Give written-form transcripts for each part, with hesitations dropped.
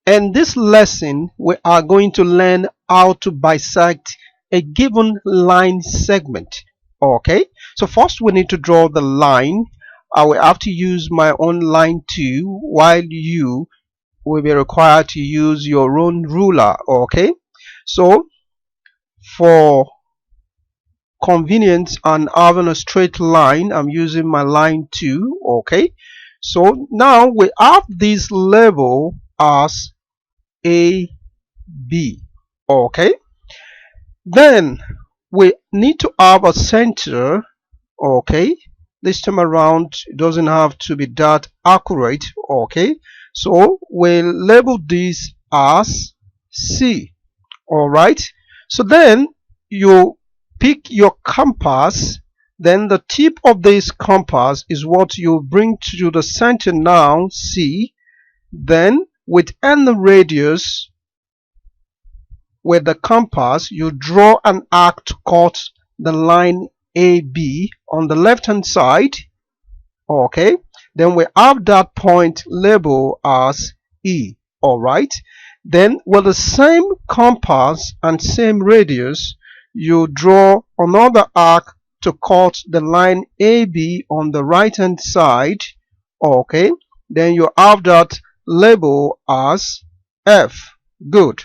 And this lesson we are going to learn how to bisect a given line segment. Okay, so first we need to draw the line. I will have to use my own line too, while you will be required to use your own ruler. Okay, so for convenience and having a straight line, I'm using my line too. Okay, so now we have this label as A B. Okay, then we need to have a center. Okay, this time around it doesn't have to be that accurate. Okay, so we'll label this as C. All right, so then you pick your compass. Then the tip of this compass is what you bring to the center now, C. Then with any radius with the compass, you draw an arc to cut the line AB on the left hand side. Okay, then we have that point labeled as E. Alright, then with the same compass and same radius, you draw another arc to cut the line AB on the right hand side. Okay, then you have that label as F. Good.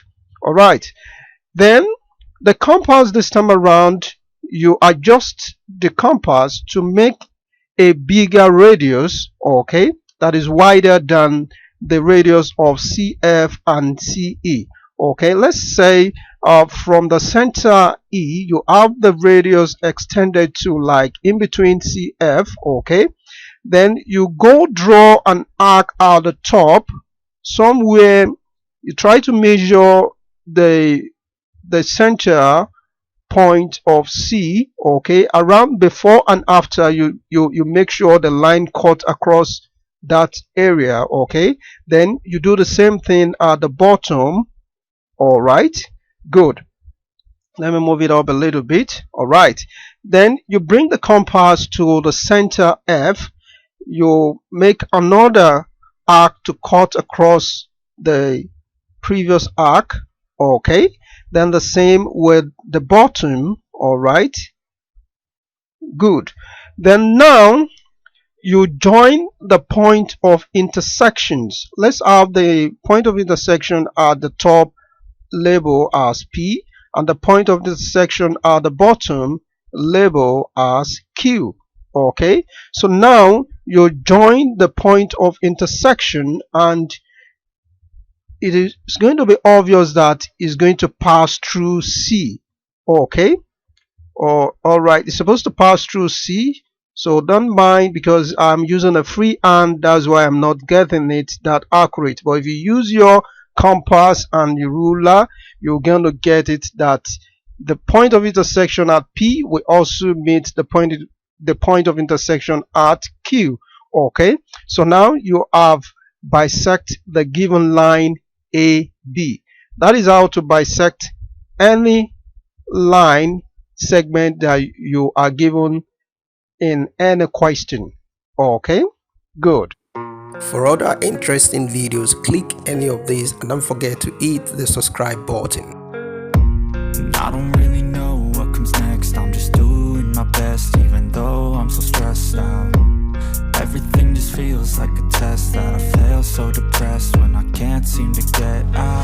Alright, then the compass this time around, you adjust the compass to make a bigger radius, okay, that is wider than the radius of CF and CE. Okay, let's say from the center E, you have the radius extended to like in between CF. Okay, then you go draw an arc at the top somewhere. You try to measure the center point of C. Okay, around before and after, you make sure the line cut across that area. Okay, then you do the same thing at the bottom. All right, good. Let me move it up a little bit. All right, then you bring the compass to the center F. You make another arc to cut across the previous arc. Okay, then the same with the bottom. All right, good. Then now you join the point of intersections. Let's have the point of intersection at the top label as P, and the point of intersection at the bottom label as Q. Okay, so now you join the point of intersection, and it is going to be obvious that it's going to pass through C. Okay, all right, it's supposed to pass through C, so don't mind because I'm using a free hand, that's why I'm not getting it that accurate. But if you use your compass and your ruler, you're going to get it that the point of intersection at P will also meet the point of intersection at Q. Okay, so now you have bisect the given line AB. That is how to bisect any line segment that you are given in any question. Okay, good. For other interesting videos, click any of these and don't forget to hit the subscribe button. I don't really know what comes next, I'm just doing my best even though I'm so stressed out. Everything just feels like a test that I fail, so depressed when I can't seem to get out.